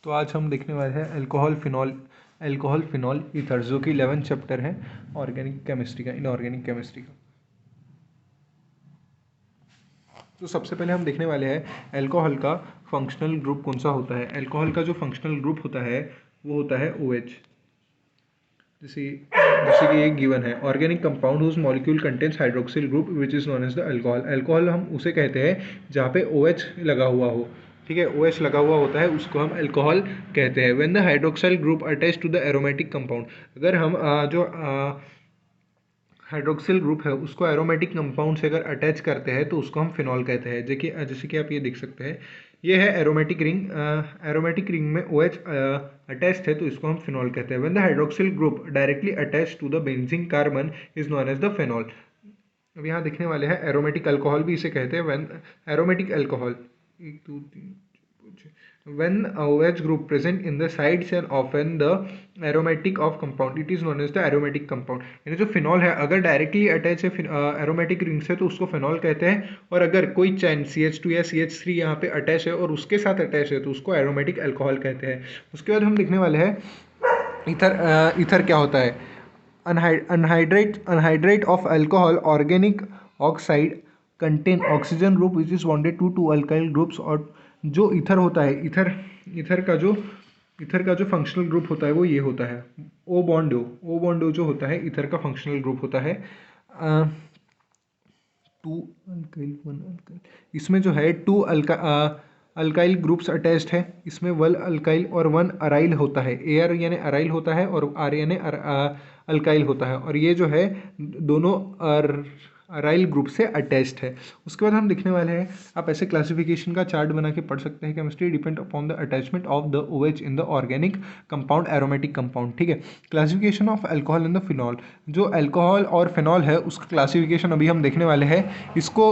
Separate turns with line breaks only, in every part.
तो आज हम देखने वाले हैं अल्कोहल फिनॉल ईथर्स, जो कि 11th चैप्टर है ऑर्गेनिक केमिस्ट्री का, इनऑर्गेनिक केमिस्ट्री का। तो सबसे पहले हम देखने वाले हैं अल्कोहल का फंक्शनल ग्रुप कौन सा होता है। अल्कोहल का जो फंक्शनल ग्रुप होता है वो होता है OH। जैसे कि एक गिवन है, organic compound whose molecule contains hydroxyl group which is known as the alcohol. Alcohol हम उसे कहते हैं जहाँ पे OH लगा हुआ हो। ठीक है, OH लगा हुआ होता है, उसको हम अल्कोहल कहते हैं। When the hydroxyl group attach to the aromatic compound, अगर हम जो हाइड्रोक्सिल ग्रुप है उसको एरोमेटिक कंपाउंड से अगर अटैच करते हैं तो उसको हम फिनॉल कहते हैं। जैसे कि आप ये देख सकते हैं, ये है एरोमेटिक रिंग। एरोमेटिक रिंग में OH अटैच्ड है तो इसको हम फिनॉल कहते हैं। When the hydroxyl group directly attach to the benzene carbon is known as the phenol. अब यहाँ देखने वाले हैं एरोमेटिक अल्कोहल भी इसे कहते हैं। When aromatic alcohol 1 2 3 when OH group present in the sides and often the aromatic of compound, it is known as the aromatic compound। यानी जो फिनॉल है अगर डायरेक्टली अटैच है एरोमेटिक रिंग से तो उसको फिनॉल कहते हैं, और अगर कोई चैन CH2 या CH3 यहाँ पे अटैच है और उसके साथ अटैच है तो उसको एरोमेटिक अल्कोहल कहते हैं। उसके बाद हम देखने वाले हैं ईथर क्या होता है। Anhydrate of alcohol organic oxide contain oxygen group which is bonded to two alkyl groups. और जो ईथर होता है, ईथर का जो फंक्शनल ग्रुप होता है वो ये होता है ओ बॉन्ड जो होता है ईथर का फंक्शनल ग्रुप होता है 2 अल्काइल 1 अल्काइल। इसमें जो है 2 अल्काइल ग्रुप्स अटैच्ड है। इसमें 1 अल्काइल और 1 अराइल होता है। AR यानी अराइल होता है और R यानी अल्काइल होता है, और ये जो है दोनों अराइल ग्रुप से अटैच्ड है। उसके बाद हम लिखने वाले हैं, आप ऐसे क्लासिफिकेशन का चार्ट बना के पढ़ सकते हैं। Chemistry depend upon the attachment of the OH in the organic compound aromatic compound. ठीक है, classification of alcohol in the phenol. जो अल्कोहल और फिनॉल है उसका क्लासिफिकेशन अभी हम देखने वाले हैं। इसको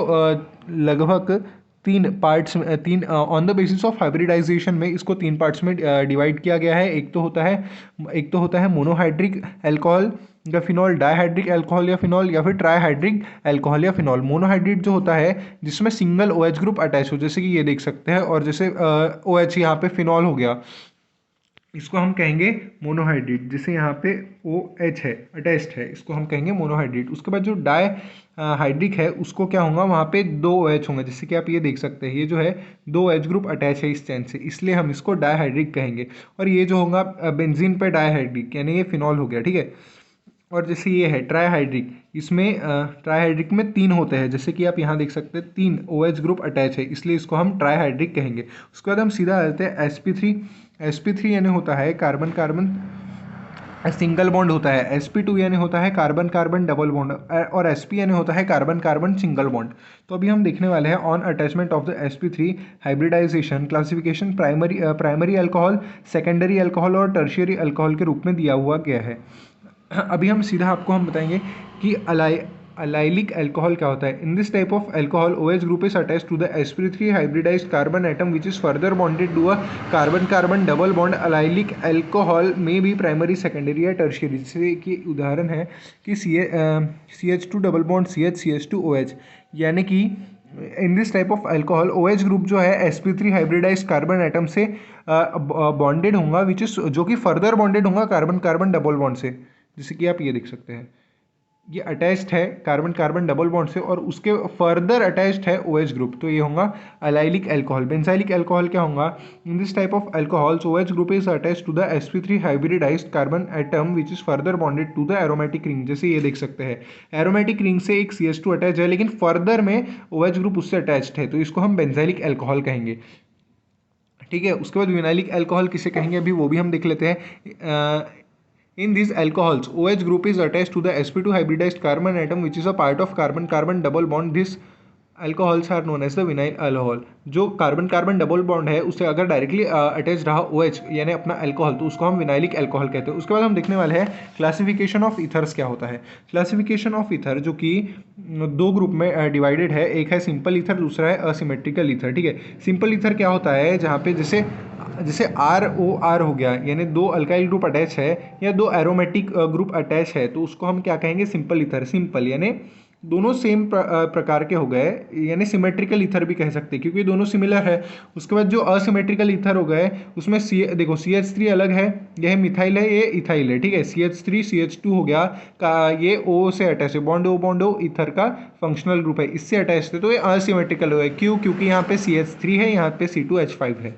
लगभग 3 पार्ट्स में on the basis of hybridisation में इसको 3 पार्ट्स में डिवाइड किया गया है। एक तो होता है मोनोहाइड्रिक अल्कोहल या फिनॉल, डाइहाइड्रिक अल्कोहल या फिनॉल, या फिर ट्राइहाइड्रिक अल्कोहल या फिनॉल। मोनोहाइड्रिक जो होता है जिसमें सिंगल OH ग्रुप अटैच हो, जैसे कि ये देख सकते हैं, और जैसे OH यहाँ पे फिनॉल हो गया, इसको हम कहेंगे मोनोहाइड्रेट। जैसे यहाँ पे OH है अटैच्ड है, इसको हम कहेंगे मोनोहाइड्रेट। उसके बाद जो हाइड्रिक है उसको क्या होगा, वहाँ पे 2 OH होंगे, जैसे कि आप ये देख सकते हैं, ये जो है 2 OH ग्रुप अटैच है इस चेन से, इसलिए हम इसको डाइहाइड्रिक कहेंगे। और ये जो होगा बेंजीन पे डाइहाइड्रिक, यानी ये फिनॉल हो गया। ठीक है, और जैसे ये है ट्राइहाइड्रिक, इसमें ट्राइहाइड्रिक में 3 होते हैं, जैसे कि आप यहाँ देख सकते हैं 3 OH ग्रुप अटैच है, इसलिए इसको हम ट्राइहाइड्रिक कहेंगे। उसके बाद हम सीधा आ जाते हैं sp3 यानी होता है कार्बन कार्बन सिंगल बॉन्ड होता है। sp2 यानी होता है कार्बन कार्बन डबल बॉन्ड, और sp यानी होता है कार्बन कार्बन सिंगल बॉन्ड। तो अभी हम देखने वाले हैं on attachment of the sp3 hybridisation classification primary alcohol, secondary alcohol और टर्शियरी अल्कोहल के रूप में दिया हुआ गया है। अभी हम सीधा आपको बताएंगे कि अलाइलिक अल्कोहल क्या होता है। In this type of alcohol OH group is attached to the sp3 hybridised carbon atom which is further bonded to a carbon carbon double bond. Allylic alcohol में भी प्राइमरी, सेकेंडरी या tertiary. जैसे कि उदाहरण है कि CH2 double bond CH2 OH, यानी कि इन this type of alcohol OH group जो है sp3 हाइब्रिडाइज्ड कार्बन एटम से बॉन्डेड होगा, विच इज जो कि फर्दर बॉन्डेड होगा कार्बन कार्बन डबल बॉन्ड से। जैसे कि आप ये देख सकते हैं, ये अटैच्ड है कार्बन कार्बन डबल बॉन्ड से और उसके फर्दर अटैच्ड है OH ग्रुप, तो ये होगा अलाइलिक अल्कोहल। बेंजाइलिक अल्कोहल क्या होगा, in this type of alcohols OH group is attached to the sp3 hybridised carbon atom which is further bonded to the aromatic ring. जैसे ये देख सकते हैं, एरोमेटिक रिंग से एक CH2 अटैच है, लेकिन फर्दर में OH ग्रुप उससे अटैच्ड है, तो इसको हम बेंजाइलिक अल्कोहल कहेंगे। ठीक है, उसके बाद विनाइलिक अल्कोहल किसे कहेंगे अभी वो भी हम देख लेते हैं। In these alcohols, OH group is attached to the sp2 hybridized carbon atom which is a part of carbon-carbon double bond. These alcohols are known as the vinyl alcohol। जो कार्बन कार्बन डबल बॉन्ड है उससे अगर directly attach रहा OH यानी अपना alcohol, तो उसको हम विनाइलिक अल्कोहल कहते हैं। उसके बाद हम देखने वाले हैं क्लासिफिकेशन ऑफ ईथर्स क्या होता है। क्लासिफिकेशन ऑफ ईथर जो कि 2 ग्रुप में डिवाइडेड है, एक है सिंपल ईथर, दूसरा है असिमेट्रिकल ईथर। ठीक है, सिंपल ईथर क्या होता है, जहाँ पे जैसे ROR हो गया, यानी 2 अल्काइल ग्रुप अटैच है या 2 एरोमेटिक ग्रुप अटैच है, तो उसको हम क्या कहेंगे, सिंपल ईथर। सिंपल यानी दोनों सेम प्रकार के हो गए, यानी सिमेट्रिकल ईथर भी कह सकते हैं क्योंकि दोनों सिमिलर है। उसके बाद जो असिमेट्रिकल ईथर हो गए उसमें देखो CH3 अलग है, यह मिथाइल है, ये इथाइल है, ठीक है। CH3 CH2 हो गया का, ये O से अटैच है, बॉन्ड O ईथर का फंक्शनल ग्रुप है, इससे अटैच थे, तो ये असिमेट्रिकल हो गए। क्यों? क्योंकि यहाँ पे CH3 है, यहाँ पे C2H5 है।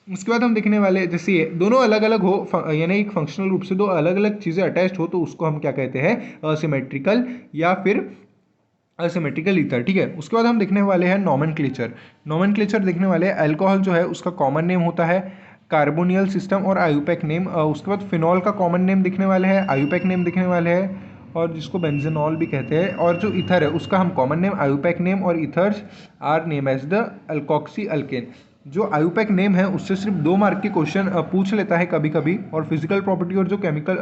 उसके बाद हम देखने वाले जैसे ये दोनों अलग अलग हो, यानी एक फंक्शनल रूप से दो अलग अलग चीज़ें अटैच्ड हो, तो उसको हम क्या कहते हैं? असिमेट्रिकल या फिर असिमेट्रिकल ईथर, ठीक है। उसके बाद हम देखने वाले हैं नॉमेनक्लेचर देखने वाले हैं। अल्कोहल जो है उसका कॉमन नेम होता है कार्बोनियल सिस्टम और आयुपैक नेम। उसके बाद फिनॉल का कॉमन नेम दिखने वाले हैं, आयुपैक नेम दिखने वाले हैं, और जिसको बेंजेनॉल भी कहते हैं। और जो ईथर है उसका हम कॉमन नेम आयुपैक नेम, और ethers are name as the alkoxy alkane. जो आयुपैक नेम है उससे सिर्फ 2 मार्क के क्वेश्चन पूछ लेता है कभी कभी, और फिजिकल प्रॉपर्टी और जो केमिकल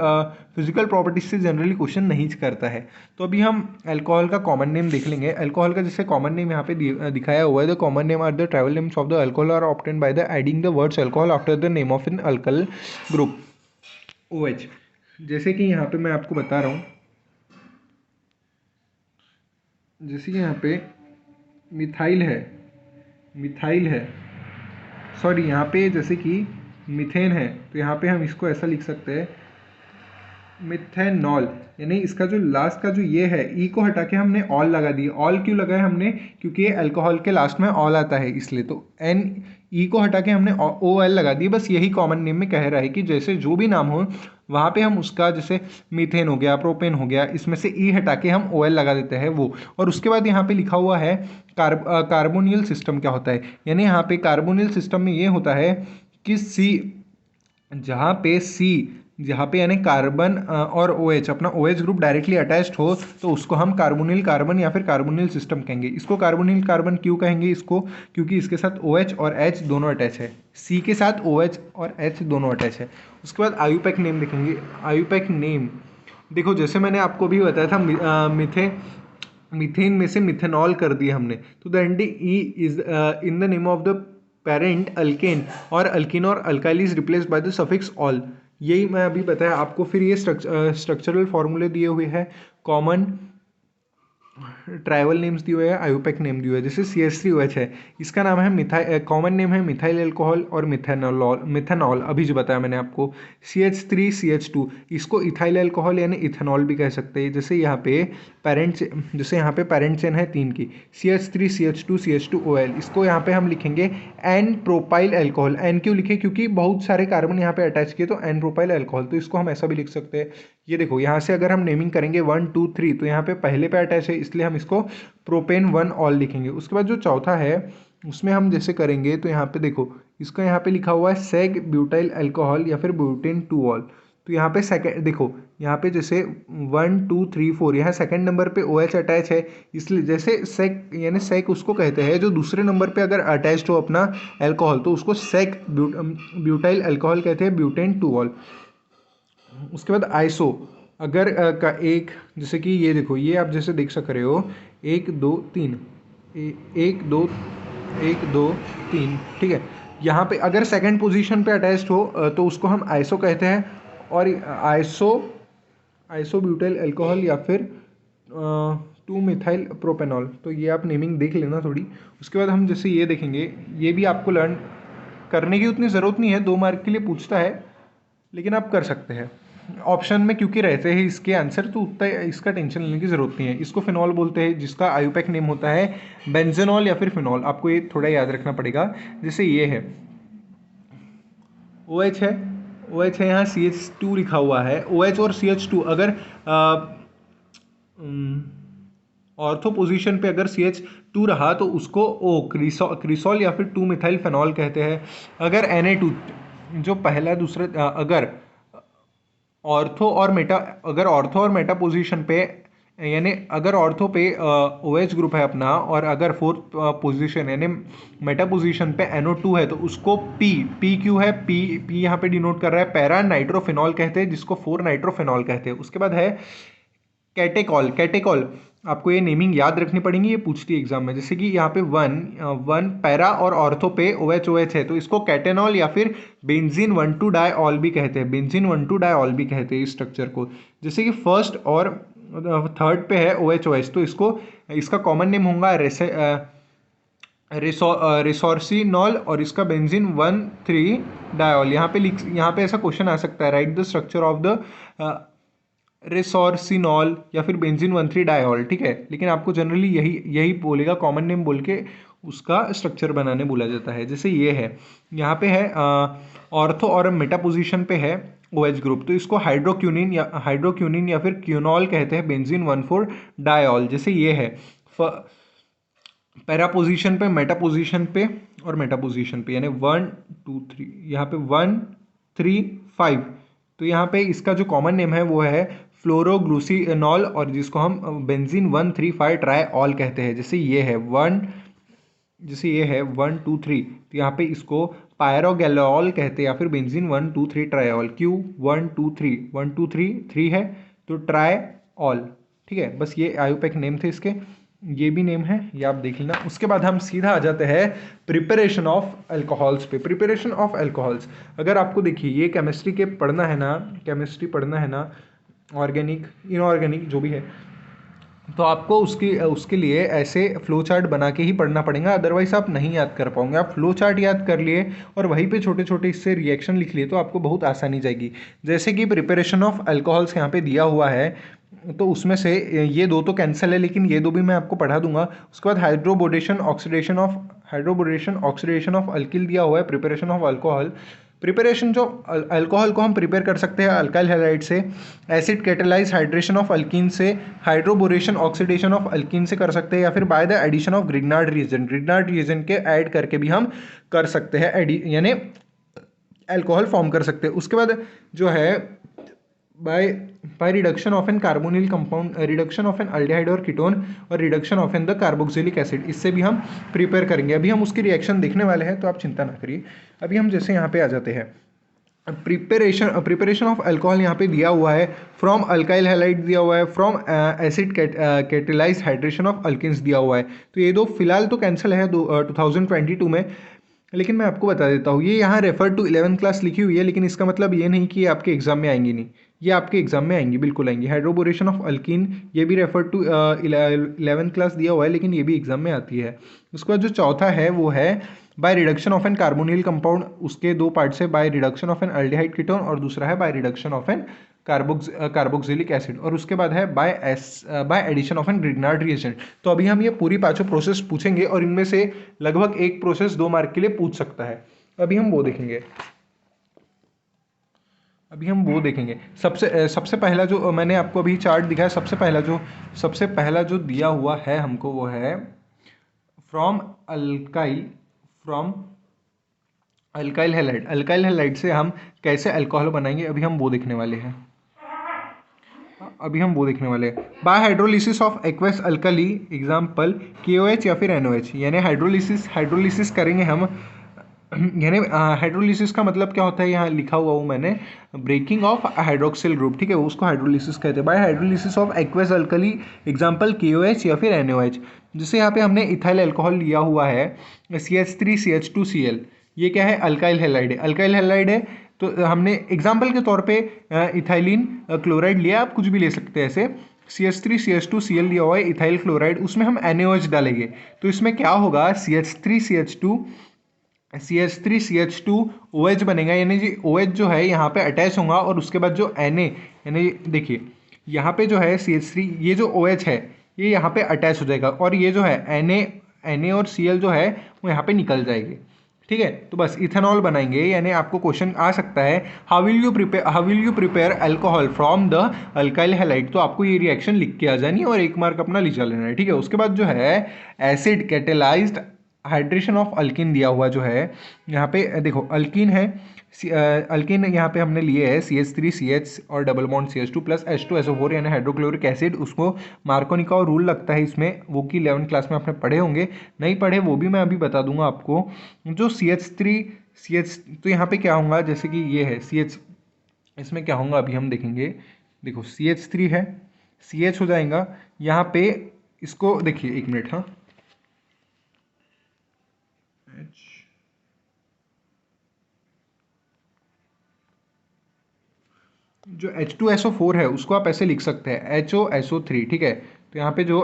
फिजिकल प्रॉपर्टीज से जनरली क्वेश्चन नहीं करता है। तो अभी हम अल्कोहल का कॉमन नेम देख लेंगे। अल्कोहल का जैसे कॉमन नेम यहाँ पे दिखाया हुआ है, the common name are the trivial names of the alcohol are obtain by the adding the words alcohol after the name of an alkyl group OH। जैसे कि यहाँ पे मैं आपको बता रहा हूँ, जैसे कि यहाँ पे मिथाइल है, सॉरी यहाँ पे जैसे कि मीथेन है, तो यहाँ पे हम इसको ऐसा लिख सकते हैं मिथेनॉल, यानी इसका जो लास्ट का जो ये है ई को हटा के हमने ऑल लगा दी। ऑल क्यों लगाया हमने? क्योंकि ये अल्कोहल के लास्ट में ऑल आता है इसलिए, तो एन ई को हटा के हमने OL लगा दी। बस यही कॉमन नेम में कह रहा है कि जैसे जो भी नाम हो वहाँ पे हम उसका, जैसे मीथेन हो गया, प्रोपेन हो गया, इसमें से ई हटा के हम OL लगा देते हैं वो। और उसके बाद यहाँ पे लिखा हुआ है कार्बोनियल सिस्टम क्या होता है, यानी यहाँ पे कार्बोनियल सिस्टम में ये होता है कि जहाँ पे यानी कार्बन और OH, अपना OH ग्रुप डायरेक्टली अटैच्ड हो, तो उसको हम कार्बोनिल कार्बन या फिर कार्बोनिल सिस्टम कहेंगे। इसको कार्बोनिल कार्बन क्यों कहेंगे इसको? क्योंकि इसके साथ OH और H दोनों अटैच है, C के साथ OH और H दोनों अटैच है। उसके बाद आयुपैक नेम देखेंगे। आयुपैक नेम देखो, जैसे मैंने आपको भी बताया था, मीथेन में से मिथेनॉल कर दिया हमने, तो the end E is in the name of the parent alkane और अल्किन और alkyl is replaced by the suffix all. यही मैं अभी बताया आपको। फिर ये स्ट्रक्चरल फॉर्मूले दिए हुए हैं, कॉमन ट्राइवल नेम्स दिए हुए हैं, आयुपैक नेम दिए हुए हैं। जैसे CH3OH है, इसका नाम है कॉमन नेम है मिथाइल अल्कोहल और मिथेनॉल अभी जो बताया मैंने आपको। CH3 CH2 इसको इथाइल अल्कोहल यानी इथेनॉल भी कह सकते हैं। जैसे यहाँ पे पेरेंट चेन है 3 की, CH3 CH2 CH2OL, इसको यहाँ पे हम लिखेंगे एन प्रोपाइल अल्कोहल। एन क्यों लिखे? क्योंकि बहुत सारे कार्बन यहाँ पे अटैच किए, तो एन प्रोपाइल अल्कोहल, तो इसको हम ऐसा भी लिख सकते हैं। ये देखो यहाँ से अगर हम नेमिंग करेंगे 1 2 3, तो यहाँ पे पहले पे अटैच है इसलिए हम इसको प्रोपेन 1 ऑल लिखेंगे। उसके बाद जो चौथा है उसमें हम जैसे करेंगे, तो यहाँ पे देखो इसका यहाँ पे लिखा हुआ है सेग ब्यूटाइल अल्कोहल या फिर ब्यूटेन 2 ऑल। तो यहाँ पे सेकेंड देखो, यहाँ पे जैसे 1 2 3 4, यहाँ सेकेंड नंबर पे OH अटैच है, इसलिए जैसे सेक यानी सेक उसको कहते हैं जो दूसरे नंबर पे अगर अटैच्ड हो अपना अल्कोहल, तो उसको सेक ब्यूटाइल अल्कोहल कहते हैं, ब्यूटेन 2 ऑल। उसके बाद आइसो अगर का एक, जैसे कि ये देखो, ये आप जैसे देख सक रहे हो 1 2 3, 1 2 1 2 3, ठीक है। यहाँ पे अगर सेकंड पोजीशन पे अटैच्ड हो तो उसको हम आइसो कहते हैं, और आइसो ब्यूटाइल अल्कोहल या फिर 2 मिथाइल प्रोपेनॉल। तो ये आप नेमिंग देख लेना थोड़ी। उसके बाद हम जैसे ये देखेंगे, ये भी आपको लर्न करने की उतनी ज़रूरत नहीं है, 2 मार्क के लिए पूछता है, लेकिन आप कर सकते हैं ऑप्शन में क्योंकि रहते हैं इसके आंसर, तो उतना इसका टेंशन लेने की ज़रूरत नहीं है। इसको फिनॉल बोलते हैं, जिसका आयुपैक नेम होता है बेंजेनॉल या फिर फिनॉल। आपको ये थोड़ा याद रखना पड़ेगा। जैसे ये है OH है यहाँ CH2 लिखा हुआ है। OH और CH2 अगर ऑर्थो पोजीशन पे अगर CH2 रहा तो उसको क्रिसॉल या फिर 2 मिथाइल फेनॉल कहते हैं। अगर Na2 जो पहला दूसरा अगर ऑर्थो और मेटा पोजीशन पे, यानी अगर ऑर्थो पे OH ग्रुप है अपना, और अगर फोर्थ पोजीशन यानी मेटा पोजीशन पे NO2 है, तो उसको P क्यों है? P यहाँ पे डिनोट कर रहा है पैरा नाइट्रोफिनॉल कहते हैं, जिसको 4 नाइट्रोफिनॉल कहते हैं। उसके बाद है कैटेकॉल। आपको ये नेमिंग याद रखनी पड़ेगी, ये पूछती है एग्जाम में। जैसे कि यहाँ पे 1 पैरा और ऑर्थो पे OH है, तो इसको कैटेनॉल या फिर बेंजीन 1,2 डाइऑल भी कहते हैं, बेंजीन 1,2 डाइऑल भी कहते हैं इस स्ट्रक्चर को। जैसे कि फर्स्ट और थर्ड पे है OH तो इसका कॉमन नेम होगा रिसोर्सिनॉल और इसका बेंजीन 1,3 डायोल। यहाँ पे ऐसा क्वेश्चन आ सकता है, right the structure of the resorcinol या फिर बेंजीन 1,3 डायोल, ठीक है। लेकिन आपको जनरली यही बोलेगा, कॉमन नेम बोल के उसका स्ट्रक्चर बनाने बोला जाता है। जैसे ये है, यहाँ पे है ऑर्थो और मेटा पोजीशन पे है OH ग्रुप, तो इसको हाइड्रोक्यूनिन या फिर क्यूनॉल कहते हैं, बेंजीन 1,4 डायोल। जैसे ये है पैरा पोजीशन पे, मेटा पोजीशन पे और मेटा पोजीशन पे, यानी 1 2 3, यहाँ पे 1 3 5, तो यहाँ पे इसका जो कॉमन नेम है वो है फ्लोरोग्लूसिनॉल और जिसको हम बेंजीन 1,3,5 ट्राईऑल कहते हैं। जैसे ये है 1 2 3, तो यहाँ पे इसको पायरोगैलोल कहते हैं या फिर बेंजीन 1 2 3 ट्राईऑल। क्यू 1 2 3 1 2 3 3 है तो ट्राईऑल, ठीक है। बस ये आयुपैक नेम थे इसके, ये भी नेम है, ये आप देख लेना। उसके बाद हम सीधा आ जाते हैं प्रिपरेशन ऑफ अल्कोहल्स पे। प्रिपरेशन ऑफ अल्कोहल्स, अगर आपको देखिए ये केमिस्ट्री पढ़ना है ना, ऑर्गेनिक इनऑर्गेनिक जो भी है, तो आपको उसके लिए ऐसे फ्लो चार्ट बना के ही पढ़ना पड़ेगा, अदरवाइज आप नहीं याद कर पाओगे। आप फ्लो चार्ट याद कर लिए और वहीं पे छोटे छोटे इससे रिएक्शन लिख लिए तो आपको बहुत आसानी जाएगी। जैसे कि प्रिपरेशन ऑफ अल्कोहल्स यहाँ पे दिया हुआ है, तो उसमें से ये दो तो कैंसिल है, लेकिन ये दो भी मैं आपको पढ़ा दूंगा। उसके बाद हाइड्रोबोरेशन ऑक्सीडेशन ऑफ अल्किल दिया हुआ है, प्रिपरेशन ऑफ अल्कोहल। प्रिपरेशन जो अल्कोहल को हम प्रिपेयर कर सकते हैं अल्काइल हैलाइड से, acid catalyse hydration of alkene से, हाइड्रोबोरेशन ऑक्सीडेशन ऑफ अल्कीन से कर सकते हैं, या फिर by the addition of Grignard reagent के ऐड करके भी हम कर सकते हैं, यानी अल्कोहल फॉर्म कर सकते हैं। उसके बाद जो है by reduction of an carbonyl compound, reduction of an aldehyde और कीटोन और reduction of an the carboxylic acid, इससे भी हम प्रिपेयर करेंगे। अभी हम उसकी रिएक्शन देखने वाले हैं तो आप चिंता ना करिए। अभी हम जैसे यहाँ पे आ जाते हैं, प्रिपरेशन ऑफ अल्कोहल यहाँ पे दिया हुआ है, फ्रॉम अल्काइल हैलाइड दिया हुआ है, from acid catalyse hydration of alkenes दिया हुआ है। तो ये दो फिलहाल तो कैंसिल है 2022 में, लेकिन मैं आपको बता देता हूँ, ये यहाँ रेफर टू 11th क्लास लिखी हुई है, लेकिन इसका मतलब ये नहीं कि ये आपके एग्जाम में आएंगी नहीं, ये आपके एग्जाम में आएंगी, बिल्कुल आएंगी। हाइड्रोबोरेशन ऑफ अल्कीन, ये भी रेफर टू 11th क्लास दिया हुआ है, लेकिन ये भी एग्जाम में आती है। उसके बाद जो चौथा है वो है by reduction of an carbonyl compound, उसके दो पार्ट से, by reduction of an aldehyde ketone और दूसरा है by reduction of an carboxylic acid, और उसके बाद है by addition of an Grignard reagent. तो अभी हम ये पूरी पांचों प्रोसेस पूछेंगे और इनमें से लगभग एक प्रोसेस 2 मार्क के लिए पूछ सकता है। अभी हम वो देखेंगे। सबसे पहला जो मैंने आपको अभी चार्ट दिखाया, सबसे पहला जो दिया हुआ है हमको वो है from alkyl halide. Alkyl halide से हम कैसे अल्कोहल बनाएंगे, अभी हम वो देखने वाले हैं। Bye hydrolysis of aqueous alkali, example KOH या फिर NOH, यानी हाइड्रोलिसिस करेंगे हम, यानी हाइड्रोलिसिस का मतलब क्या होता है, यहाँ लिखा हुआ हूँ मैंने, ब्रेकिंग ऑफ हाइड्रोक्सिल ग्रुप, ठीक है, उसको हाइड्रोलिसिस कहते हैं। Bye hydrolysis of aqueous alkali, example KOH या फिर NOH। जैसे यहाँ पे हमने इथाइल अल्कोहल लिया हुआ है CH3CH2Cl, ये क्या है, अल्काइल हैलाइड है। तो हमने एग्जाम्पल के तौर पे इथाइलिन क्लोराइड लिया, आप कुछ भी ले सकते हैं ऐसे। CH3CH2Cl दिया हुआ है, इथाइल क्लोराइड, उसमें हम NaOH डालेंगे, तो इसमें क्या होगा, CH3CH2OH बनेगा, यानी जी OH जो है यहाँ पे अटैच होगा, और उसके बाद जो Na, यानी देखिए यहाँ पे जो है CH3, ये जो OH है ये यहाँ पे अटैच हो जाएगा, और ये जो है Na और Cl जो है वो यहाँ पे निकल जाएंगे, ठीक है। तो बस इथेनॉल बनाएंगे, यानी आपको क्वेश्चन आ सकता है how will you prepare alcohol from the alkyl halide, तो आपको ये रिएक्शन लिख के आ जानी और 1 मार्क अपना लीचा लेना है, ठीक है। उसके बाद जो है acid catalysed hydration of alkene दिया हुआ जो है, यहाँ पे देखो अल्किन है, अल्किन यहाँ पे हमने लिए है CH3CH और double bond CH2 plus H2SO4, यानी हाइड्रोक्लोरिक एसिड। उसको मार्कोनी का रूल लगता है इसमें, वो कि 11th क्लास में आपने पढ़े होंगे, नहीं पढ़े वो भी मैं अभी बता दूंगा आपको। जो CH3CH, तो यहाँ पे क्या होगा, जैसे कि ये है CH, इसमें क्या होगा अभी हम देखेंगे। देखो CH3 है, CH हो जाएगा यहाँ पे, इसको देखिए 1 मिनट, हाँ जो H2SO4 है उसको आप ऐसे लिख सकते हैं HOSO3, ठीक है। तो यहाँ पे जो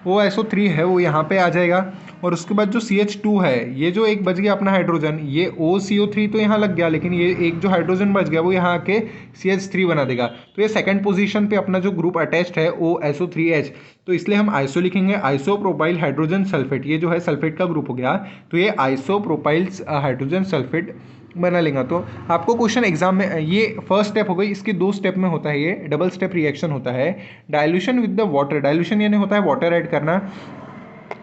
OSO3 है वो यहाँ पे आ जाएगा, और उसके बाद जो CH2 है, ये जो एक बच गया अपना हाइड्रोजन, ये OCO3 तो यहाँ लग गया, लेकिन ये एक जो हाइड्रोजन बच गया वो यहाँ आके CH3 बना देगा। तो ये सेकंड पोजीशन पे अपना जो ग्रुप अटैच्ड है OSO3H, तो इसलिए हम आइसो लिखेंगे, आइसोप्रोपाइल हाइड्रोजन सल्फेट। ये जो है सल्फेट का ग्रुप हो गया, तो ये आइसोप्रोपाइल हाइड्रोजन सल्फेट बना लेगा। तो आपको क्वेश्चन एग्जाम में, ये फर्स्ट स्टेप हो गई, इसके दो स्टेप में होता है, ये डबल स्टेप रिएक्शन होता है। Dilution with the water, dilution यानी होता है वाटर ऐड करना।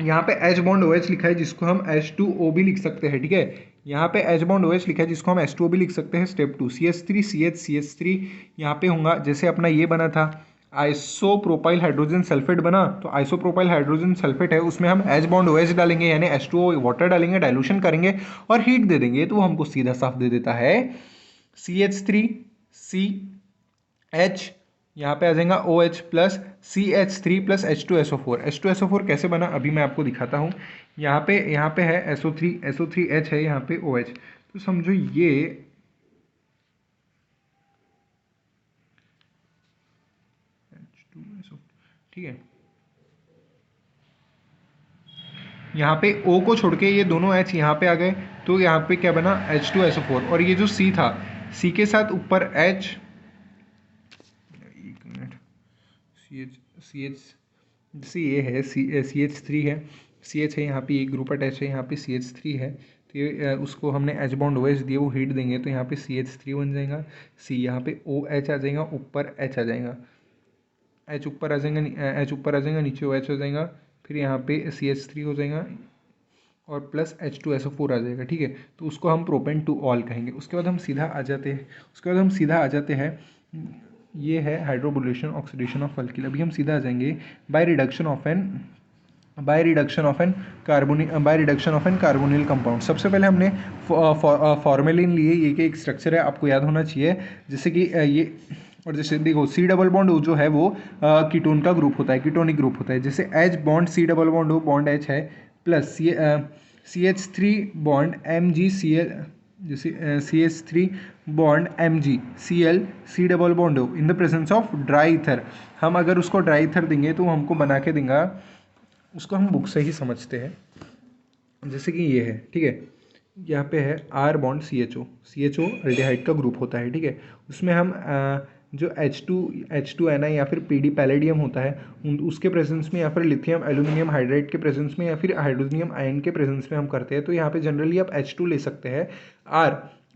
यहाँ पे H बॉन्ड OH लिखा है जिसको हम H2O भी लिख सकते हैं, ठीक है। यहाँ पे H बॉन्ड OH लिखा है जिसको हम H2O भी लिख सकते हैं। स्टेप 2 CH3 CH CH3 यहाँ पे होगा, जैसे अपना ये बना था आइसोप्रोपाइल हाइड्रोजन सल्फेट बना, तो आइसोप्रोपाइल हाइड्रोजन सल्फेट है उसमें हम H बॉन्ड OH डालेंगे यानी H2O वाटर डालेंगे, डाइल्यूशन करेंगे और हीट दे देंगे, तो वो हमको सीधा साफ दे देता है CH3CH, यहाँ पे आ जाएगा OH plus CH3 plus H2SO4। H2SO4 कैसे बना अभी मैं आपको दिखाता हूँ। यहाँ पे है SO3H है, यहाँ पे OH, तो समझो ये H2SO, ठीक है। यहाँ पे O को छोड़ के ये दोनों H यहाँ पे आ गए, तो यहाँ पे क्या बना H2SO4, और ये जो C था, C के साथ ऊपर H, एक मिनट, CH जैसे ये है CH3 है, CH है यहाँ पे, एक ग्रुप अटैच है, यहाँ पे CH3 है, तो ये उसको हमने H बॉन्ड OH दिए, वो हीट देंगे तो यहाँ पे CH3 बन जाएगा, C यहाँ पे OH आ जाएगा, ऊपर H आ जाएगा, H ऊपर आ जाएगा, H ऊपर आ जाएगा, नीचे OH हो जाएगा, फिर यहाँ पे CH3 हो जाएगा और प्लस H2SO4 आ जाएगा, ठीक है। तो उसको हम प्रोपेन टू ऑल कहेंगे। उसके बाद हम सीधा आ जाते हैं, ये है हाइड्रोबोलेशन ऑक्सीडेशन ऑफ अल्किल। अभी हम सीधा आ जाएंगे by reduction of an carbonyl compound. सबसे पहले हमने फॉर्मेलिन लिए, ये एक स्ट्रक्चर है, आपको याद होना चाहिए, जैसे कि ये, और जैसे देखो C डबल बॉन्ड जो है वो कीटोन का ग्रुप होता है, कीटोनिक ग्रुप होता है। जैसे H bond C double bond bond H है, प्लस CH3 बॉन्ड MgCl, जैसे CH3 bond MgCl C double bond in the presence of dry ether. हम अगर उसको ड्राई ईथर देंगे तो हमको बना के देगा, उसको हम बुक से ही समझते हैं, जैसे कि ये है, ठीक है। यहाँ पे है R बॉन्ड CHO एल्डिहाइड का ग्रुप होता है, ठीक है। उसमें हम जो H2Ni या फिर PD पैलेडियम होता है, उसके प्रेजेंस में, या फिर लिथियम एल्यूमिनियम हाइड्राइड के प्रेजेंस में, या फिर हाइड्रोनियम आयन के प्रेजेंस में हम करते हैं। तो यहाँ पे जनरली आप H2 ले सकते हैं, R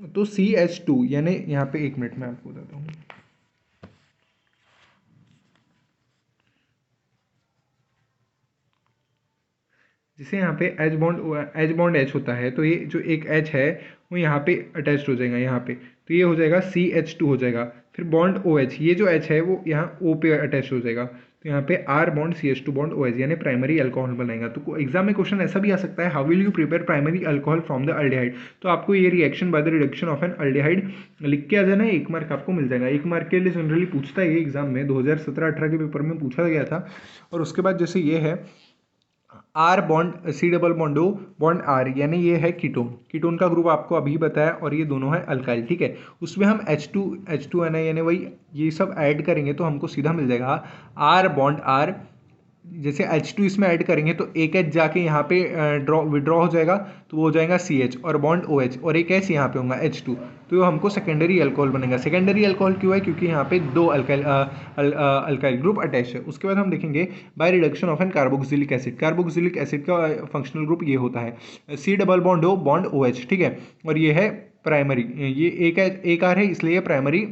तो CH2 यानी यहाँ पे, एक मिनट में आपको बताता हूँ। जैसे यहाँ पे H बॉन्ड H होता है, तो ये जो एक H है वो यहाँ पे अटैच्ड हो जाएगा, यहाँ पे, तो ये हो जाएगा CH2 हो जाएगा। फिर बॉन्ड OH, ये जो H है वो यहाँ O पे अटैच हो जाएगा, तो यहाँ पे R bond CH2 bond OH यानी प्राइमरी अल्कोहल बनाएगा। तो एग्जाम में क्वेश्चन ऐसा भी आ सकता है, how will you prepare primary alcohol from the aldehyde. तो आपको ये reaction by the reduction of an aldehyde लिख के आ जाना, 1 मार्क आपको मिल जाएगा। 1 मार्क के लिए जनरली पूछता है ये एग्जाम में, 2017-18 के पेपर में पूछा गया था। और उसके बाद जैसे ये है R bond C double bond O bond R, यानी ये है कीटोन का ग्रुप आपको अभी बताया, और ये दोनों है अल्काइल, ठीक है। उसमें हम H2Ni यानी वही ये सब ऐड करेंगे तो हमको सीधा मिल जाएगा R बॉन्ड R। जैसे H2 इसमें ऐड करेंगे तो एक H जाके यहाँ पे विड्रॉ हो जाएगा, तो वो हो जाएगा CH और बॉन्ड OH, और एक H यहाँ पे होगा H2, तो ये हमको सेकेंडरी अल्कोहल बनेगा। सेकेंडरी अल्कोहल क्यों है, क्योंकि यहाँ पे दो अल्काइल ग्रुप अटैच है। उसके बाद हम देखेंगे by reduction of an carboxylic acid. Carboxylic acid का फंक्शनल ग्रुप ये होता है C double bond O bond OH, ठीक है। और ये है प्राइमरी, ये एक R है इसलिए प्राइमरी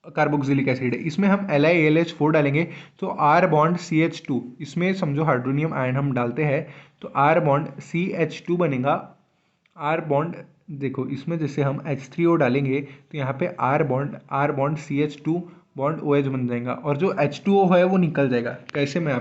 कार्बोक्सिलिक एसिड है। इसमें हम LiAlH4 डालेंगे तो R बॉन्ड CH2, इसमें समझो हाइड्रोनियम आयन हम डालते हैं तो R बॉन्ड CH2 बनेगा। R बॉन्ड देखो, इसमें जैसे हम H3O डालेंगे तो यहाँ पे R bond CH2 bond OH बन जाएगा, और जो H2O है वो निकल जाएगा। कैसे मैं